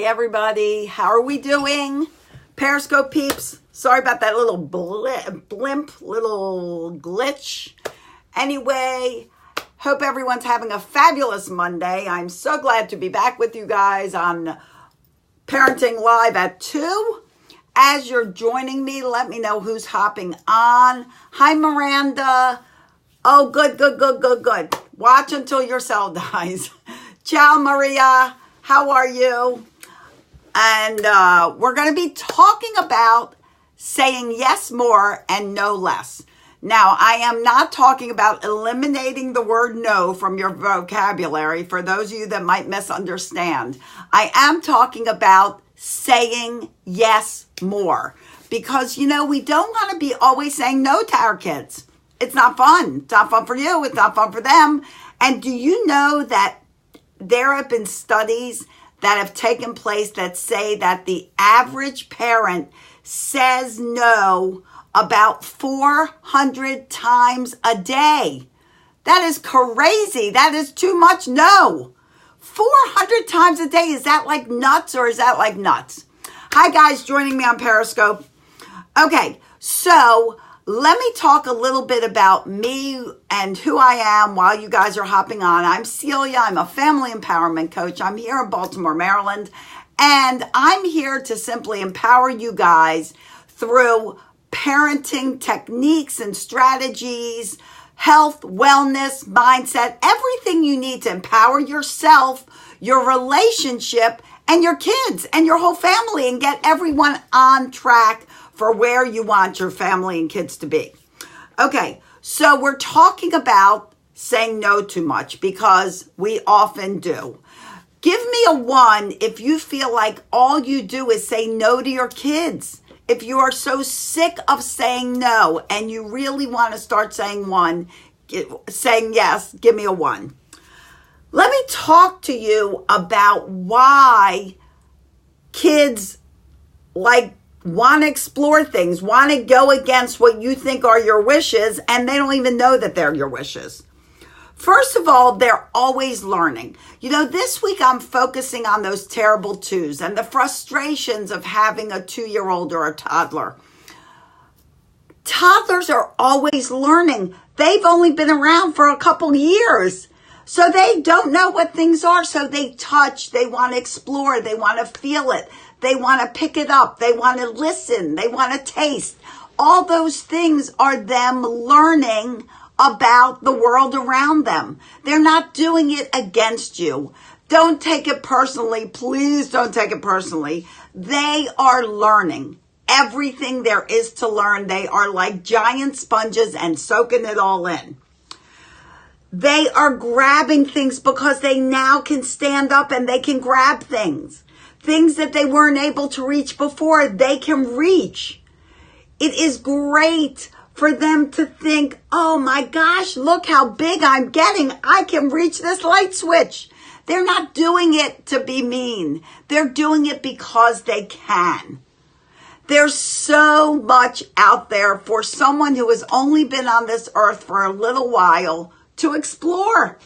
Hey everybody, how are we doing? Periscope peeps, sorry about that little blimp, little glitch. Anyway, hope everyone's having a fabulous Monday. I'm so glad to be back with you guys on Parenting Live at 2. As you're joining me, let me know who's hopping on. Hi Miranda. Oh, good. Watch until your cell dies. Ciao Maria, how are you? And we're going to be talking about saying yes more and no less. Now, I am not talking about eliminating the word no from your vocabulary for those of you that might misunderstand. I am talking about saying yes more because, we don't want to be always saying no to our kids. It's not fun. It's not fun for you. It's not fun for them. And do you know that there have been studies that have taken place that say that the average parent says no about 400 times a day. That is crazy. That is too much no. 400 times a day. Is that like nuts or is that like nuts? Hi guys, joining me on Periscope. Okay, so let me talk a little bit about me and who I am while you guys are hopping on. I'm Celia. I'm a family empowerment coach. I'm here in Baltimore, Maryland, and I'm here to simply empower you guys through parenting techniques and strategies, health, wellness, mindset, everything you need to empower yourself, your relationship, and your kids and your whole family and get everyone on track for where you want your family and kids to be. Okay, so we're talking about saying no too much because we often do. Give me a 1 if you feel like all you do is say no to your kids. If you are so sick of saying no and you really want to start saying yes, give me a 1. Let me talk to you about why kids want to explore things, want to go against what you think are your wishes, and they don't even know that they're your wishes. First of all, they're always learning. This week I'm focusing on those terrible twos and the frustrations of having a 2-year-old or a toddler. Toddlers are always learning. They've only been around for a couple years. So they don't know what things are. So they touch, they want to explore, they want to feel it. They want to pick it up. They want to listen. They want to taste. All those things are them learning about the world around them. They're not doing it against you. Don't take it personally. Please don't take it personally. They are learning everything there is to learn. They are like giant sponges and soaking it all in. They are grabbing things because they now can stand up and they can grab things. Things that they weren't able to reach before, they can reach. It is great for them to think, oh my gosh, look how big I'm getting. I can reach this light switch. They're not doing it to be mean. They're doing it because they can. There's so much out there for someone who has only been on this earth for a little while to explore.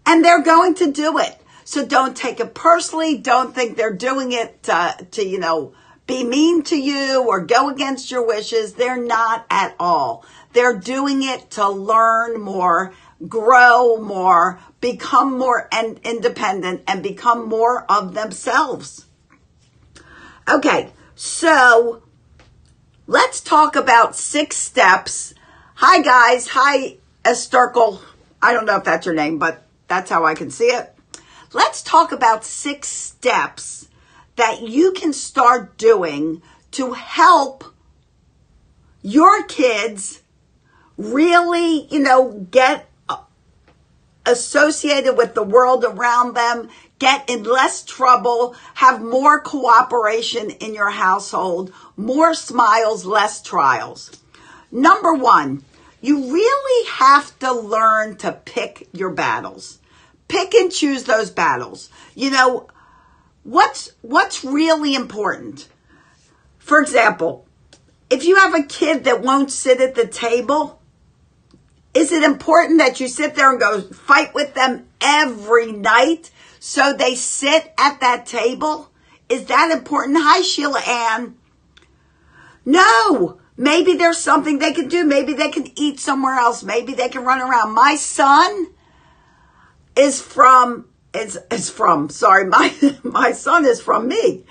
And they're going to do it. So don't take it personally. Don't think they're doing it to be mean to you or go against your wishes. They're not at all. They're doing it to learn more, grow more, become more independent, and become more of themselves. Okay, so let's talk about 6 steps. Hi, guys. Hi, Esterkel. I don't know if that's your name, but that's how I can see it. Let's talk about 6 steps that you can start doing to help your kids really, get associated with the world around them, get in less trouble, have more cooperation in your household, more smiles, less trials. Number 1, you really have to learn to pick your battles. Pick and choose those battles. What's really important? For example, if you have a kid that won't sit at the table, is it important that you sit there and go fight with them every night so they sit at that table? Is that important? Hi, Sheila Ann. No. Maybe there's something they can do. Maybe they can eat somewhere else. Maybe they can run around. My son is from, sorry, my son is from me.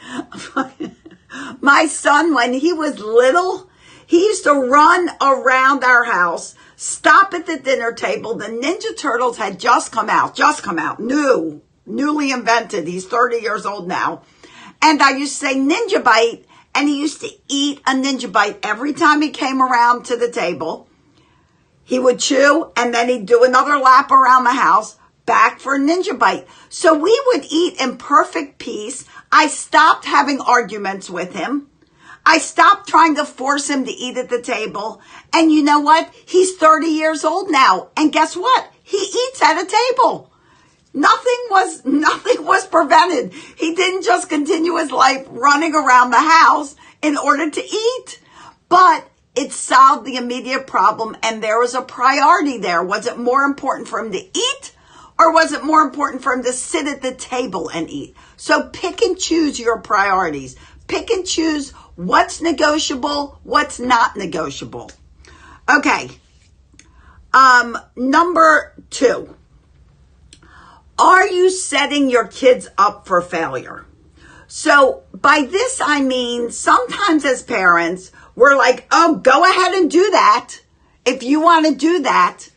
My son, when he was little, he used to run around our house, stop at the dinner table. The Ninja Turtles had just come out, newly invented. He's 30 years old now. And I used to say Ninja Bite, and he used to eat a Ninja Bite every time he came around to the table. He would chew, and then he'd do another lap around the house, back for a Ninja Bite. So we would eat in perfect peace. I stopped having arguments with him. I stopped trying to force him to eat at the table. And you know what? He's 30 years old now. And guess what? He eats at a table. Nothing was prevented. He didn't just continue his life running around the house in order to eat. But it solved the immediate problem, and there was a priority there. Was it more important for him to eat, or was it more important for him to sit at the table and eat? So pick and choose your priorities. Pick and choose what's negotiable, what's not negotiable. Okay. Number 2. Are you setting your kids up for failure? So by this, I mean, sometimes as parents, we're like, oh, go ahead and do that if you want to do that.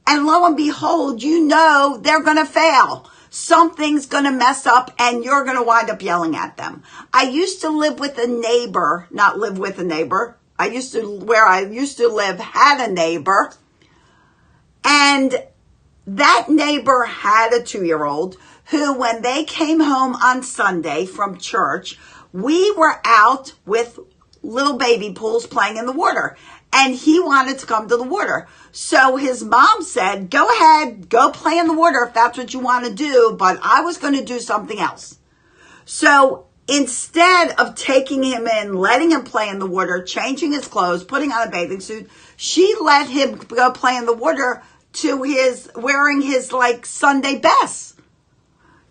And lo and behold, you know they're going to fail. Something's going to mess up and you're going to wind up yelling at them. I used to live with a neighbor, not live with a neighbor. Where I used to live had a neighbor. And that neighbor had a 2-year-old who, when they came home on Sunday from church, we were out with little baby pools playing in the water. And he wanted to come to the water. So his mom said, go ahead, go play in the water if that's what you want to do. But I was going to do something else. So instead of taking him in, letting him play in the water, changing his clothes, putting on a bathing suit, she let him go play in the water to wearing his like Sunday best,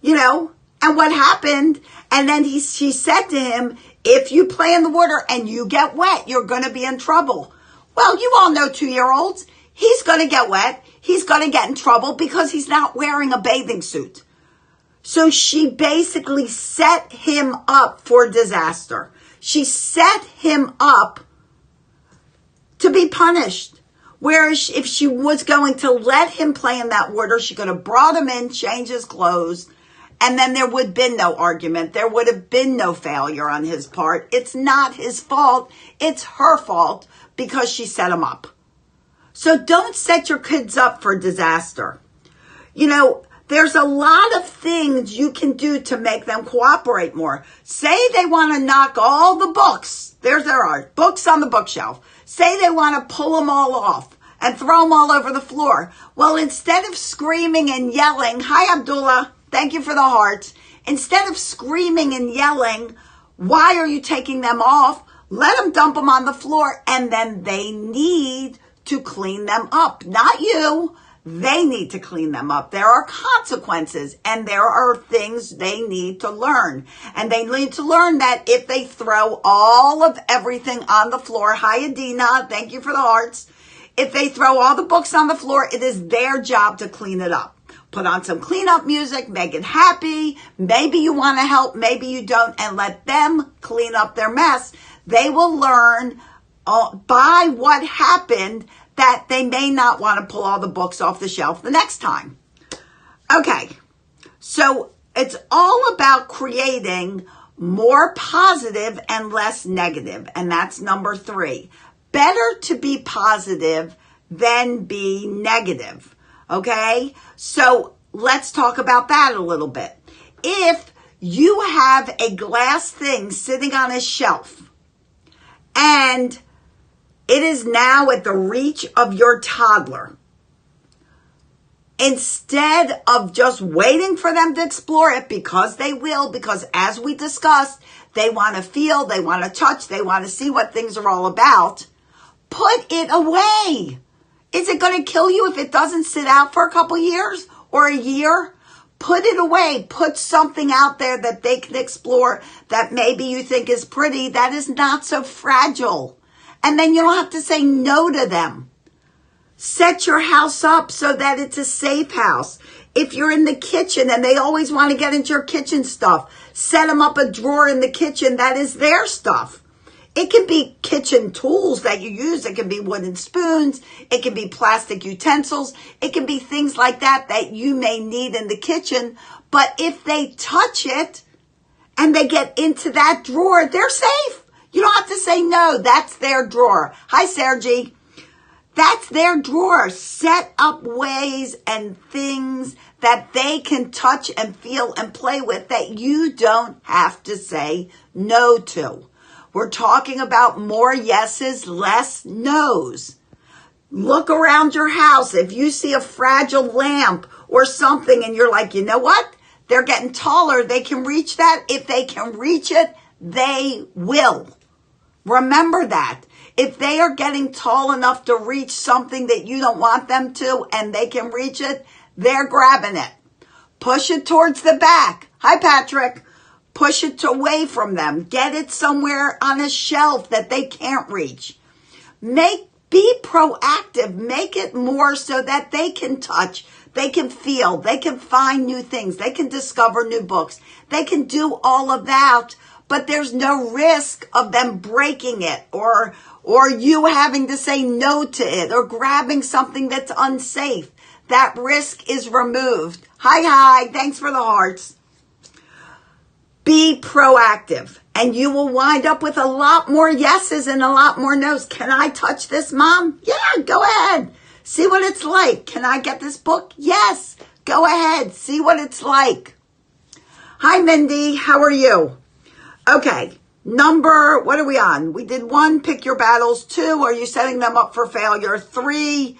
and what happened? And then she said to him, if you play in the water and you get wet, you're going to be in trouble. Well, you all know 2-year-olds. He's going to get wet. He's going to get in trouble because he's not wearing a bathing suit. So she basically set him up for disaster. She set him up to be punished. Whereas if she was going to let him play in that water, she could have brought him in, changed his clothes, and then there would have been no argument. There would have been no failure on his part. It's not his fault. It's her fault because she set him up. So don't set your kids up for disaster. There's a lot of things you can do to make them cooperate more. Say they want to knock all the books. There are books on the bookshelf. Say they want to pull them all off and throw them all over the floor. Well, instead of screaming and yelling, hi, Abdullah, thank you for the hearts. Instead of screaming and yelling, why are you taking them off? Let them dump them on the floor, and then they need to clean them up. Not you. They need to clean them up. There are consequences, and there are things they need to learn. And they need to learn that if they throw all of everything on the floor, hi Adina, thank you for the hearts. If they throw all the books on the floor, it is their job to clean it up. Put on some cleanup music, make it happy. Maybe you want to help, maybe you don't, and let them clean up their mess. They will learn by what happened that they may not want to pull all the books off the shelf the next time. Okay, so it's all about creating more positive and less negative, and that's number 3. Better to be positive than be negative, okay? So let's talk about that a little bit. If you have a glass thing sitting on a shelf, and it is now at the reach of your toddler, instead of just waiting for them to explore it, because they will, because as we discussed, they want to feel, they want to touch, they want to see what things are all about, put it away. Is it going to kill you if it doesn't sit out for a couple years or a year? Put it away. Put something out there that they can explore that maybe you think is pretty, that is not so fragile. And then you don't have to say no to them. Set your house up so that it's a safe house. If you're in the kitchen and they always want to get into your kitchen stuff, set them up a drawer in the kitchen that is their stuff. It can be kitchen tools that you use. It can be wooden spoons. It can be plastic utensils. It can be things like that that you may need in the kitchen. But if they touch it and they get into that drawer, they're safe. You don't have to say no. That's their drawer. Hi, Sergi. That's their drawer. Set up ways and things that they can touch and feel and play with that you don't have to say no to. We're talking about more yeses, less nos. Look around your house. If you see a fragile lamp or something and you're like, you know what? They're getting taller. They can reach that. If they can reach it, they will. Remember that. If they are getting tall enough to reach something that you don't want them to and they can reach it, they're grabbing it. Push it towards the back. Hi, Patrick. Push it away from them. Get it somewhere on a shelf that they can't reach. Be proactive. Make it more so that they can touch, they can feel, they can find new things, they can discover new books. They can do all of that, but there's no risk of them breaking it or you having to say no to it or grabbing something that's unsafe. That risk is removed. Hi. Thanks for the hearts. Be proactive and you will wind up with a lot more yeses and a lot more nos. Can I touch this, Mom? Yeah, go ahead. See what it's like. Can I get this book? Yes, go ahead. See what it's like. Hi, Mindy. How are you? Okay. What are we on? We did 1, pick your battles. 2, are you setting them up for failure? 3,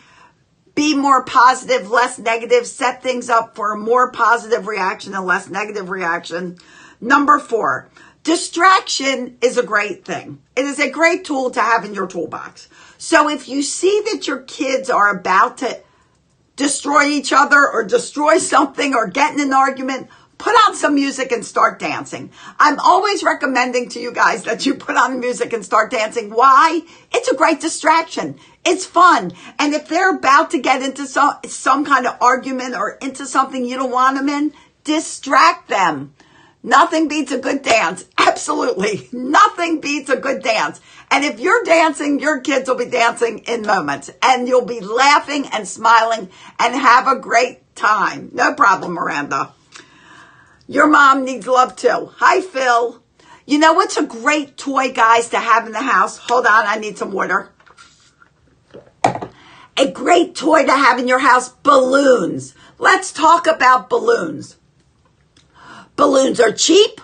be more positive, less negative. Set things up for a more positive reaction and less negative reaction. 4, distraction is a great thing. It is a great tool to have in your toolbox. So if you see that your kids are about to destroy each other or destroy something or get in an argument, put on some music and start dancing. I'm always recommending to you guys that you put on music and start dancing. Why? It's a great distraction. It's fun. And if they're about to get into some kind of argument or into something you don't want them in, distract them. Nothing beats a good dance. Absolutely. Nothing beats a good dance. And if you're dancing, your kids will be dancing in moments. And you'll be laughing and smiling and have a great time. No problem, Miranda. Your mom needs love too. Hi, Phil. You know what's a great toy, guys, to have in the house? Hold on, I need some water. A great toy to have in your house, balloons. Let's talk about balloons. Balloons are cheap,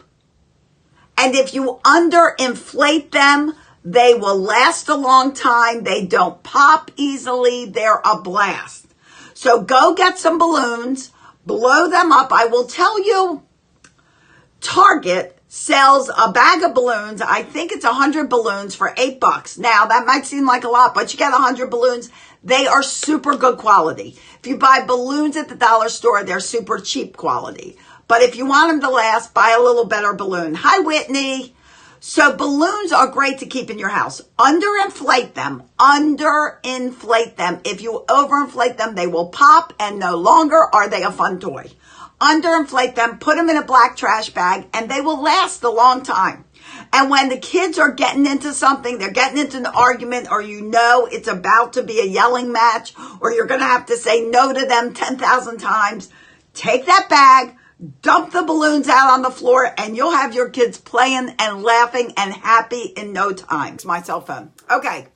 and if you underinflate them, they will last a long time. They don't pop easily. They're a blast. So go get some balloons, blow them up. I will tell you, Target sells a bag of balloons. I think it's 100 balloons for $8. Now, that might seem like a lot, but you get 100 balloons. They are super good quality. If you buy balloons at the dollar store, they're super cheap quality. But if you want them to last, buy a little better balloon. Hi, Whitney. So balloons are great to keep in your house. Underinflate them. If you overinflate them, they will pop, and no longer are they a fun toy. Underinflate them, put them in a black trash bag, and they will last a long time. And when the kids are getting into something, they're getting into an argument, or you know it's about to be a yelling match, or you're going to have to say no to them 10,000 times, take that bag, dump the balloons out on the floor, and you'll have your kids playing and laughing and happy in no time. It's my cell phone. Okay.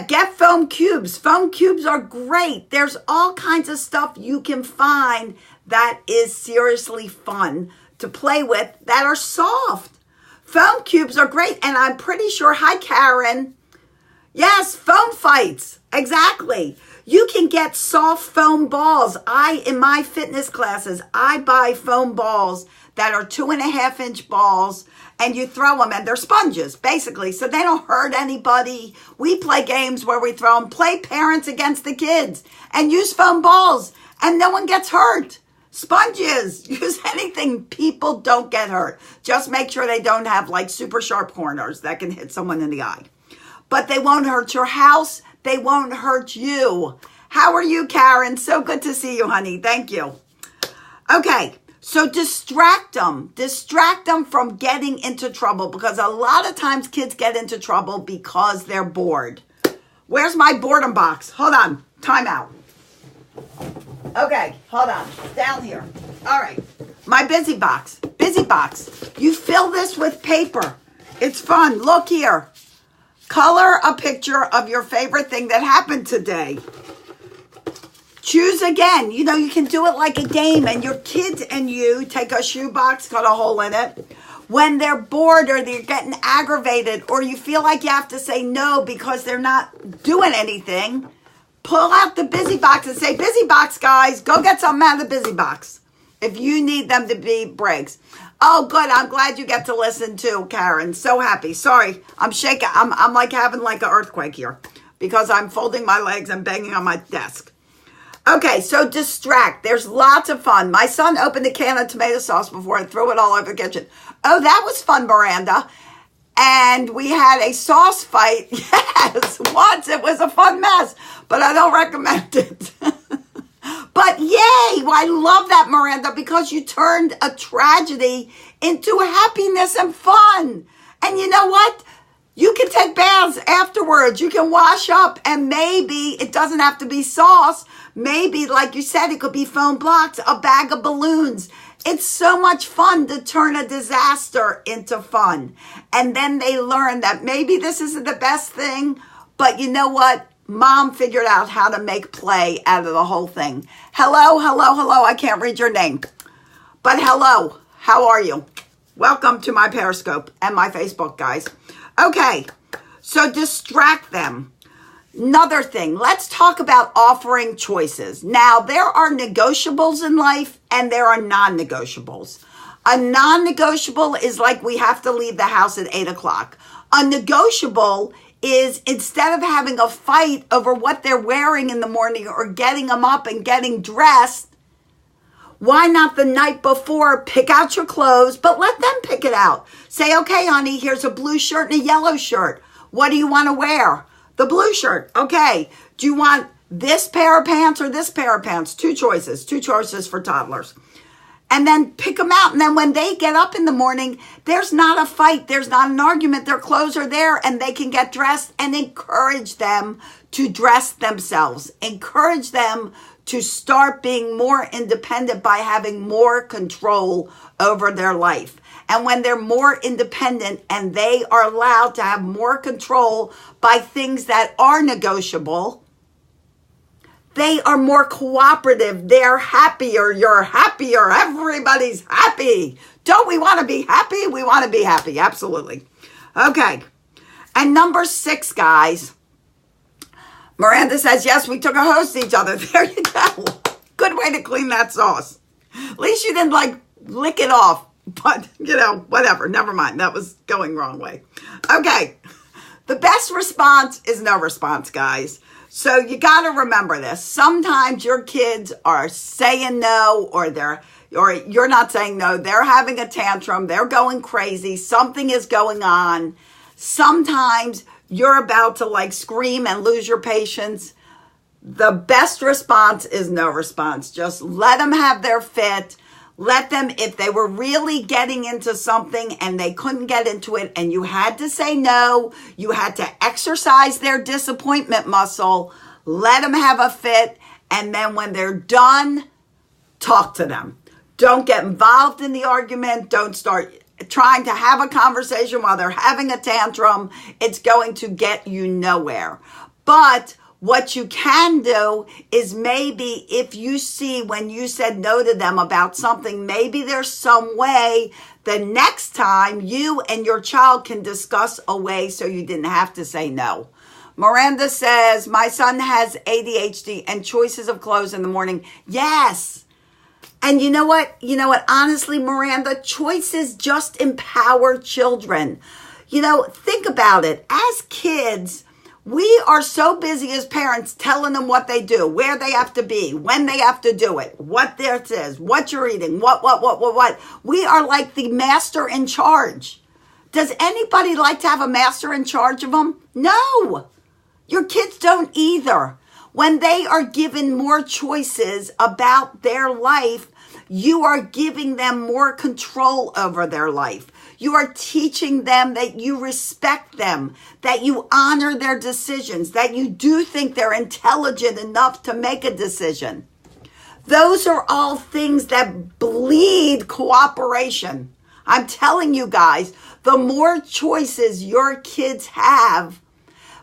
Get foam cubes. Foam cubes are great. There's all kinds of stuff you can find that is seriously fun to play with that are soft. Foam cubes are great. And I'm pretty sure, hi, Karen. Yes, foam fights. Exactly. You can get soft foam balls. In my fitness classes, I buy foam balls that are 2.5-inch balls, and you throw them, and they're sponges, basically, so they don't hurt anybody. We play games where we throw them. Play parents against the kids, and use foam balls, and no one gets hurt. Sponges, use anything. People don't get hurt. Just make sure they don't have like super sharp corners that can hit someone in the eye. But they won't hurt your house. They won't hurt you. How are you, Karen? So good to see you, honey. Thank you. Okay, so distract them. Distract them from getting into trouble, because a lot of times kids get into trouble because they're bored. Where's my boredom box? Hold on. Time out. Okay, hold on. Down here. All right. My busy box. Busy box. You fill this with paper. It's fun. Look here. Color a picture of your favorite thing that happened today. Choose again. You know, you can do it like a game, and your kids and you take a shoebox, cut a hole in it. When they're bored or they're getting aggravated, or you feel like you have to say no because they're not doing anything, pull out the busy box and say, busy box, guys, go get something out of the busy box. If you need them to be breaks. Oh, good. I'm glad you get to listen too, Karen. So happy. Sorry. I'm shaking. I'm like having like an earthquake here because I'm folding my legs and banging on my desk. Okay, so distract. There's lots of fun. My son opened a can of tomato sauce before and threw it all over the kitchen. Oh, that was fun, Miranda. And we had a sauce fight. Yes, once. It was a fun mess, but I don't recommend it. But yay, I love that, Miranda, because you turned a tragedy into happiness and fun. And you know what? You can take baths afterwards. You can wash up, and maybe it doesn't have to be sauce. Maybe, like you said, it could be foam blocks, a bag of balloons. It's so much fun to turn a disaster into fun. And then they learn that maybe this isn't the best thing, but you know what? Mom figured out how to make play out of the whole thing. Hello, hello, hello. I can't read your name. But hello, how are you? Welcome to my Periscope and my Facebook, guys. Okay, so distract them. Another thing, let's talk about offering choices. Now, there are negotiables in life and there are non-negotiables. A non-negotiable is like we have to leave the house at 8 o'clock. A negotiable is instead of having a fight over what they're wearing in the morning or getting them up and getting dressed, why not the night before pick out your clothes, but let them pick it out. Say, okay, honey, here's a blue shirt and a yellow shirt. What do you want to wear? The blue shirt. Okay. Do you want this pair of pants or this pair of pants? Two choices for toddlers. And then pick them out. And then when they get up in the morning, there's not a fight. There's not an argument. Their clothes are there and they can get dressed, and encourage them to dress themselves. Encourage them to start being more independent by having more control over their life. And when they're more independent and they are allowed to have more control by things that are negotiable, they are more cooperative. They're happier. You're happier. Everybody's happy. Don't we want to be happy? We want to be happy. Absolutely. Okay. And number 6, guys. Miranda says, yes, we took a hose to each other. There you go. Good way to clean that sauce. At least you didn't like lick it off. But, you know, whatever. Never mind. That was going wrong way. Okay. The best response is no response, guys. So you got to remember this. Sometimes your kids are saying no, or you're not saying no. They're having a tantrum. They're going crazy. Something is going on. Sometimes you're about to like scream and lose your patience. The best response is no response. Just let them have their fit. Let them, if they were really getting into something and they couldn't get into it and you had to say no, you had to exercise their disappointment muscle, let them have a fit, and then when they're done, talk to them. Don't get involved in the argument. Don't start trying to have a conversation while they're having a tantrum. It's going to get you nowhere. But what you can do is maybe if you see when you said no to them about something, maybe there's some way the next time you and your child can discuss a way so you didn't have to say no. Miranda says, my son has ADHD and choices of clothes in the morning. Yes. And you know what? Honestly, Miranda, choices just empower children. Think about it. As kids, we are so busy as parents telling them what they do, where they have to be, when they have to do it, what this is, what you're eating, what. We are like the master in charge. Does anybody like to have a master in charge of them? No. Your kids don't either. When they are given more choices about their life, you are giving them more control over their life. You are teaching them that you respect them, that you honor their decisions, that you do think they're intelligent enough to make a decision. Those are all things that bleed cooperation. I'm telling you guys, the more choices your kids have,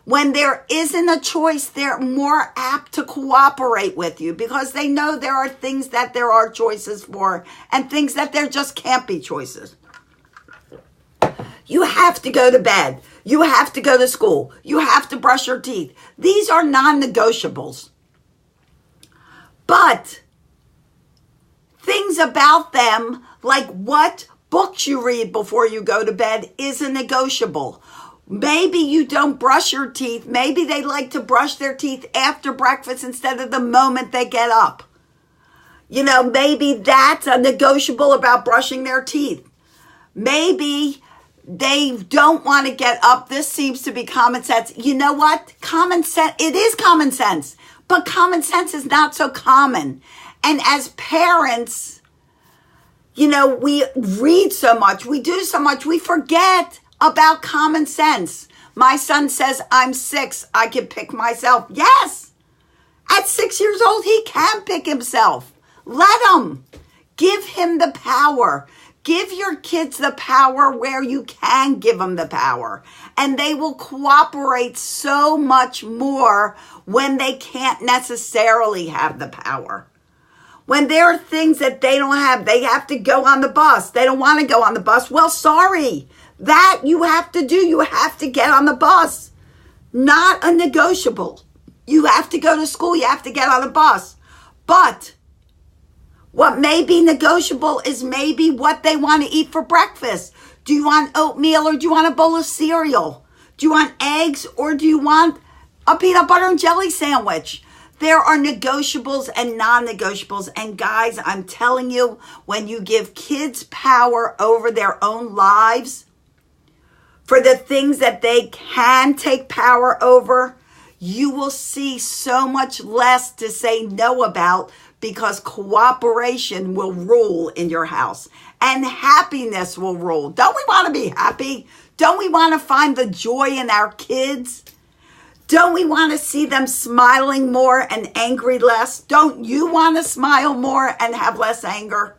when there isn't a choice, they're more apt to cooperate with you because they know there are things that there are choices for and things that there just can't be choices. You have to go to bed. You have to go to school. You have to brush your teeth. These are non-negotiables. But things about them, like what books you read before you go to bed, is a negotiable. Maybe you don't brush your teeth. Maybe they like to brush their teeth after breakfast instead of the moment they get up. Maybe that's a negotiable about brushing their teeth. Maybe they don't want to get up. This seems to be common sense. You know what? Common sense, it is common sense, but common sense is not so common. And as parents, we read so much, we do so much, we forget about common sense. My son says, I'm 6, I can pick myself. Yes, at 6 years old, he can pick himself. Let him. Give him the power. Give your kids the power where you can give them the power. And they will cooperate so much more when they can't necessarily have the power. When there are things that they don't have, they have to go on the bus. They don't want to go on the bus. Well, sorry. That you have to do. You have to get on the bus. Not a negotiable. You have to go to school. You have to get on the bus. But what may be negotiable is maybe what they want to eat for breakfast. Do you want oatmeal or do you want a bowl of cereal? Do you want eggs or do you want a peanut butter and jelly sandwich? There are negotiables and non-negotiables. And guys, I'm telling you, when you give kids power over their own lives, for the things that they can take power over, you will see so much less to say no about because cooperation will rule in your house and happiness will rule. Don't we want to be happy? Don't we want to find the joy in our kids? Don't we want to see them smiling more and angry less? Don't you want to smile more and have less anger?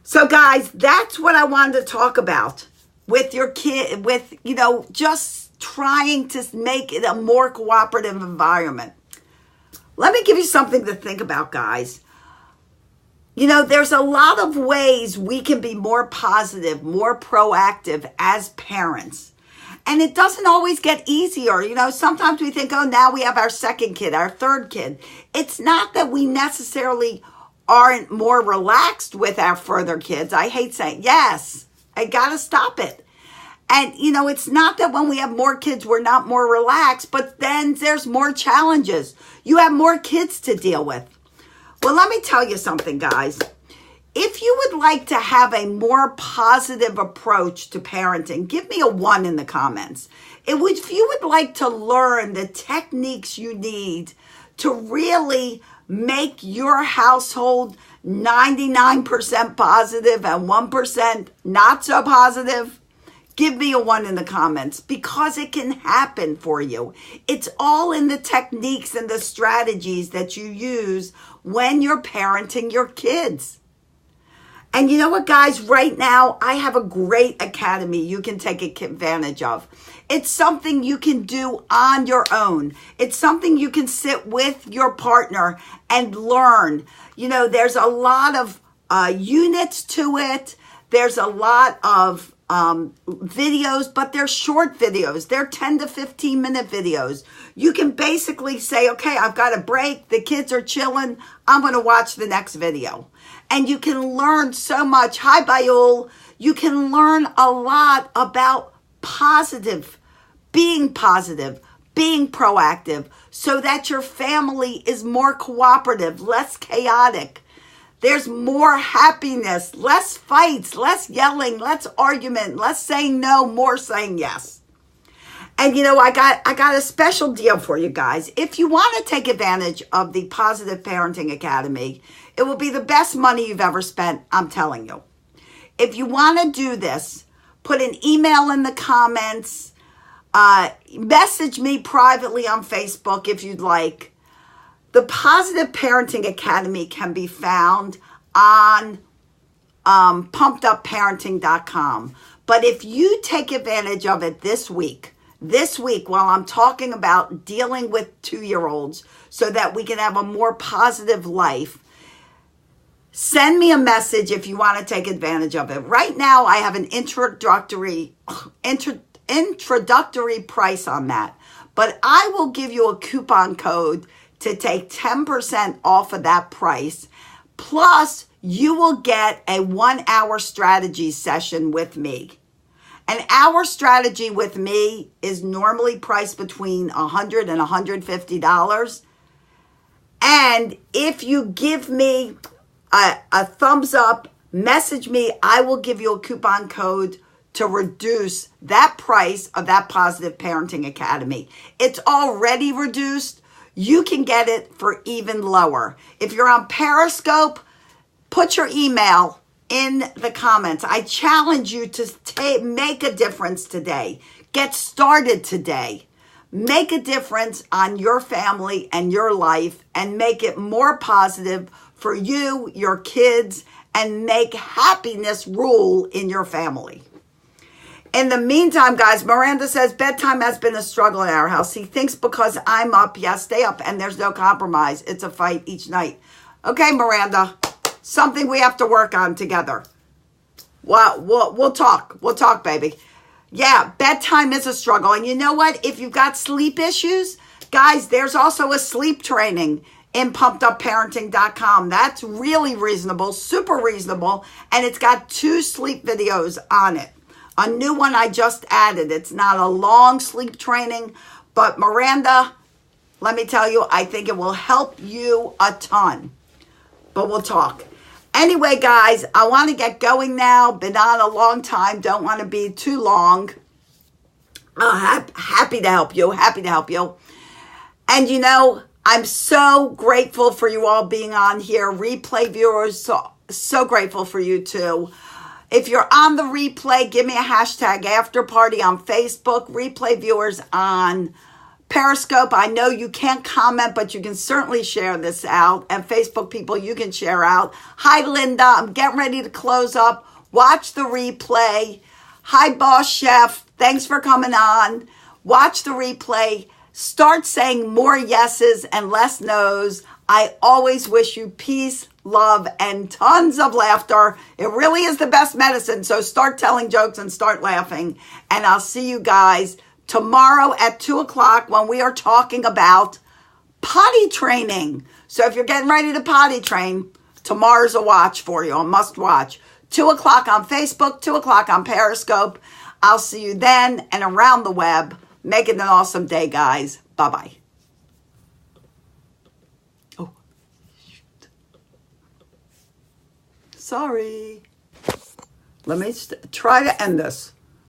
So guys, that's what I wanted to talk about with your kid, with, just trying to make it a more cooperative environment. Let me give you something to think about, guys. There's a lot of ways we can be more positive, more proactive as parents. And it doesn't always get easier. Sometimes we think, now we have our second kid, our third kid. It's not that we necessarily aren't more relaxed with our further kids. I hate saying, yes, I got to stop it. And, it's not that when we have more kids, we're not more relaxed, but then there's more challenges. You have more kids to deal with. Well, let me tell you something, guys. If you would like to have a more positive approach to parenting, give me a 1 in the comments. If you would like to learn the techniques you need to really make your household 99% positive and 1% not so positive, give me a 1 in the comments because it can happen for you. It's all in the techniques and the strategies that you use when you're parenting your kids. And you know what, guys? Right now, I have a great academy you can take advantage of. It's something you can do on your own. It's something you can sit with your partner and learn. There's a lot of units to it. There's a lot of videos, but they're short videos. They're 10 to 15 minute videos. You can basically say, okay, I've got a break. The kids are chilling. I'm going to watch the next video. And you can learn so much. Hi, Bayul. You can learn a lot about being proactive, so that your family is more cooperative, less chaotic. There's more happiness, less fights, less yelling, less argument, less saying no, more saying yes. And I got a special deal for you guys. If you want to take advantage of the Positive Parenting Academy, it will be the best money you've ever spent, I'm telling you. If you want to do this, put an email in the comments, message me privately on Facebook if you'd like. The Positive Parenting Academy can be found on pumpedupparenting.com. But if you take advantage of it this week, while I'm talking about dealing with 2-year-olds so that we can have a more positive life, send me a message if you want to take advantage of it. Right now, I have an introductory price on that. But I will give you a coupon code to take 10% off of that price. Plus, you will get a 1-hour strategy session with me. An hour strategy with me is normally priced between $100 and $150. And if you give me a thumbs up, message me, I will give you a coupon code to reduce that price of that Positive Parenting Academy. It's already reduced. You can get it for even lower. If you're on Periscope, put your email in the comments. I challenge you to make a difference today. Get started today. Make a difference on your family and your life, and make it more positive for you, your kids, and make happiness rule in your family. In the meantime, guys, Miranda says, bedtime has been a struggle in our house. He thinks because I'm up, stay up, and there's no compromise. It's a fight each night. Okay, Miranda, something we have to work on together. We'll talk. We'll talk, baby. Yeah, bedtime is a struggle. And you know what? If you've got sleep issues, guys, there's also a sleep training in pumpedupparenting.com. That's really reasonable, super reasonable, and it's got 2 sleep videos on it. A new one I just added. It's not a long sleep training, but Miranda, let me tell you, I think it will help you a ton. But we'll talk. Anyway, guys, I want to get going now. Been on a long time. Don't want to be too long. Happy to help you. Happy to help you. And I'm so grateful for you all being on here. Replay viewers, so grateful for you too. If you're on the replay, give me a hashtag after party on Facebook. Replay viewers on Periscope, I know you can't comment, but you can certainly share this out. And Facebook people, you can share out. Hi, Linda. I'm getting ready to close up. Watch the replay. Hi, Boss Chef. Thanks for coming on. Watch the replay. Start saying more yeses and less nos. I always wish you peace, love, and tons of laughter. It really is the best medicine. So start telling jokes and start laughing. And I'll see you guys tomorrow at 2 o'clock when we are talking about potty training. So if you're getting ready to potty train, tomorrow's a watch for you, a must watch. 2 o'clock on Facebook, 2 o'clock on Periscope. I'll see you then and around the web. Make it an awesome day, guys. Bye-bye. Oh, shoot. Sorry. Let me try to end this.